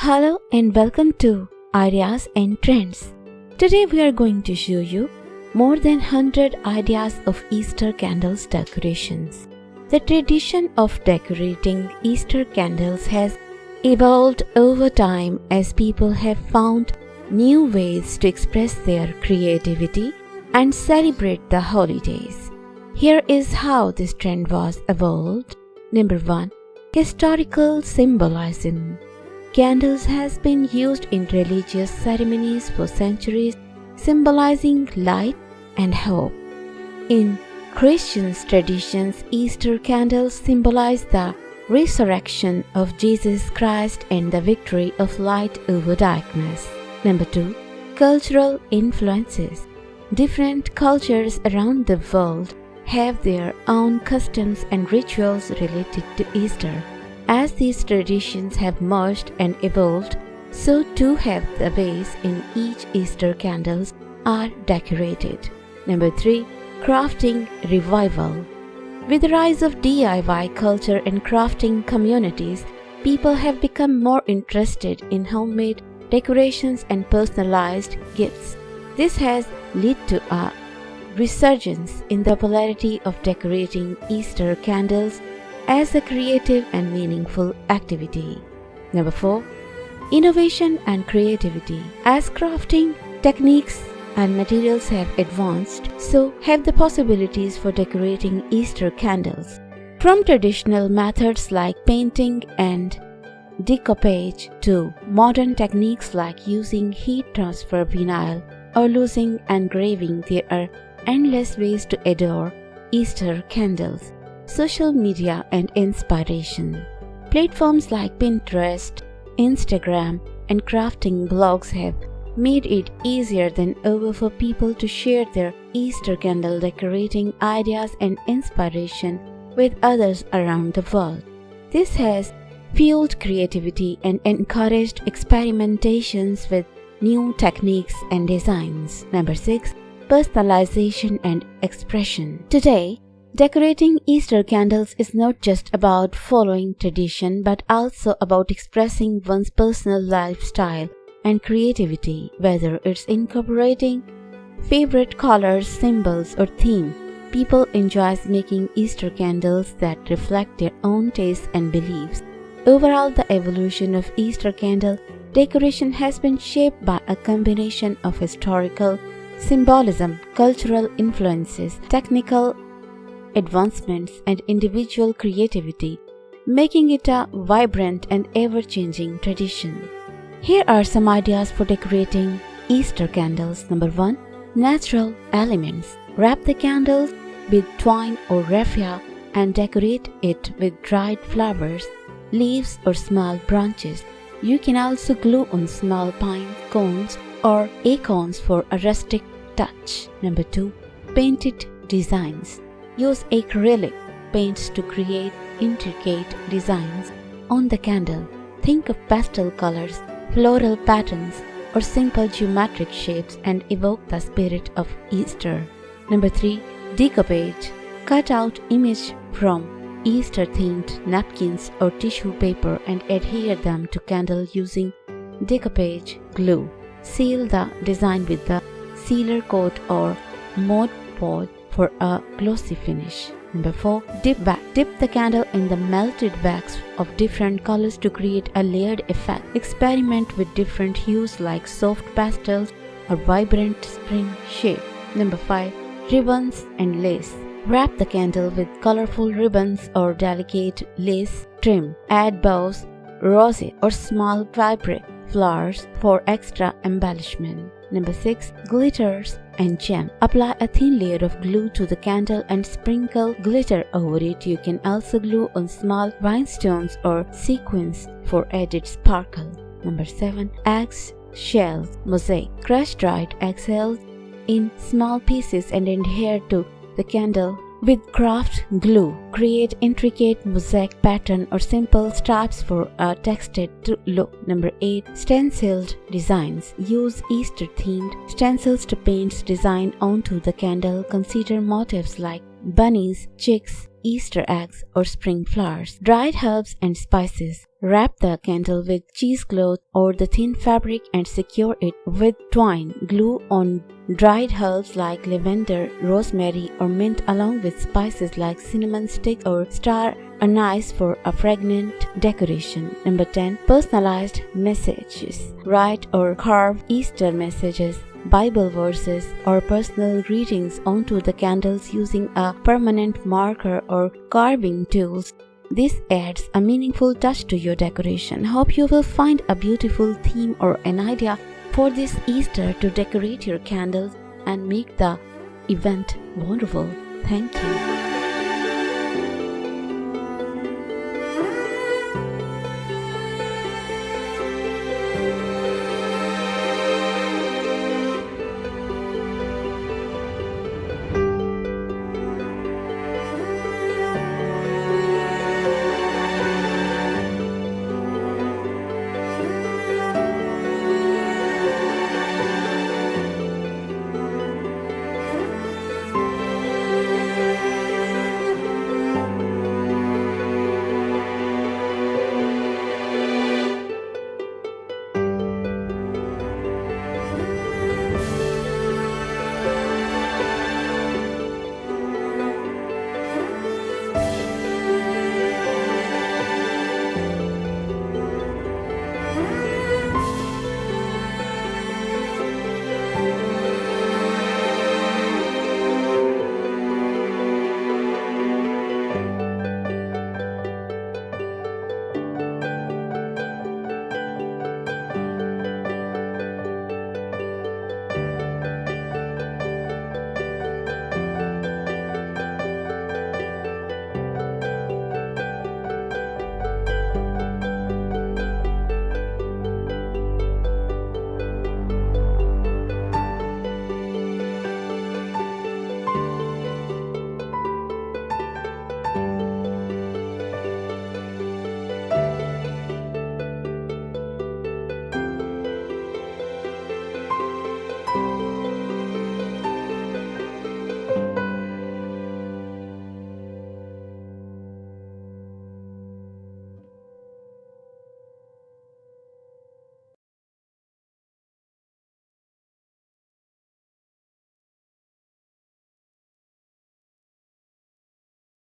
Hello and welcome to Ideas and Trends. Today we are going to show you more than 100 ideas of Easter candles decorations. The tradition of decorating Easter candles has evolved over time as people have found new ways to express their creativity and celebrate the holidays. Here is how this trend was evolved. Number 1. Historical symbolism. Candles has been used in religious ceremonies for centuries, symbolizing light and hope. In Christian traditions, Easter candles symbolize the resurrection of Jesus Christ and the victory of light over darkness. Number 2. Cultural influences. Different cultures around the world have their own customs and rituals related to Easter. As these traditions have merged and evolved, so too have the ways in each Easter candles are decorated. Number 3. Crafting revival. With the rise of DIY culture and crafting communities, people have become more interested in homemade decorations and personalized gifts. This has led to a resurgence in the popularity of decorating Easter candles as a creative and meaningful activity. Number 4. Innovation and creativity. As crafting techniques and materials have advanced, so have the possibilities for decorating Easter candles. From traditional methods like painting and decoupage to modern techniques like using heat transfer vinyl or using engraving, there are endless ways to adore Easter candles. Social media and inspiration. Platforms like Pinterest, Instagram, and crafting blogs have made it easier than ever for people to share their Easter candle decorating ideas and inspiration with others around the world. This has fueled creativity and encouraged experimentations with new techniques and designs. Number 6. Personalization and expression. Today, decorating Easter candles is not just about following tradition but also about expressing one's personal lifestyle and creativity, whether it's incorporating favorite colors, symbols, or theme. People enjoy making Easter candles that reflect their own tastes and beliefs. Overall, the evolution of Easter candle decoration has been shaped by a combination of historical symbolism, cultural influences, technical advancements, and individual creativity, making it a vibrant and ever-changing tradition. Here are some ideas for decorating Easter candles. Number 1. Natural elements. Wrap the candles with twine or raffia and decorate it with dried flowers, leaves, or small branches. You can also glue on small pine cones or acorns for a rustic touch. Number 2. Painted designs. Use acrylic paints to create intricate designs on the candle. Think of pastel colors, floral patterns, or simple geometric shapes and evoke the spirit of Easter. Number 3. Decoupage. Cut out images from Easter-themed napkins or tissue paper and adhere them to candle using decoupage glue. Seal the design with the sealer coat or Mod Podge for a glossy finish. Number 4. Dip the candle in the melted wax of different colors to create a layered effect. Experiment with different hues like soft pastels or vibrant spring shade. Number 5. Ribbons and lace. Wrap the candle with colorful ribbons or delicate lace trim. Add bows, rosette, or small vibrant flowers for extra embellishment. Number 6. Glitters and gem. Apply a thin layer of glue to the candle and sprinkle glitter over it. You can also glue on small rhinestones or sequins for added sparkle. Number 7. Eggs, shells, mosaic. Crush dried eggshells in small pieces and adhere to the candle with craft glue. Create intricate mosaic pattern or simple stripes for a textured look. Number 8. Stenciled designs. Use Easter-themed stencils to paint design onto the candle. Consider motifs like bunnies, chicks, Easter eggs, or spring flowers. Dried herbs and spices. Wrap the candle with cheesecloth or the thin fabric and secure it with twine. Glue on dried herbs like lavender, rosemary, or mint along with spices like cinnamon stick or star anise for a fragrant decoration. Number 10. Personalized messages. Write or carve Easter messages, Bible verses, or personal greetings onto the candles using a permanent marker or carving tools. This adds a meaningful touch to your decoration. Hope you will find a beautiful theme or an idea for this Easter to decorate your candles and make the event wonderful. Thank you.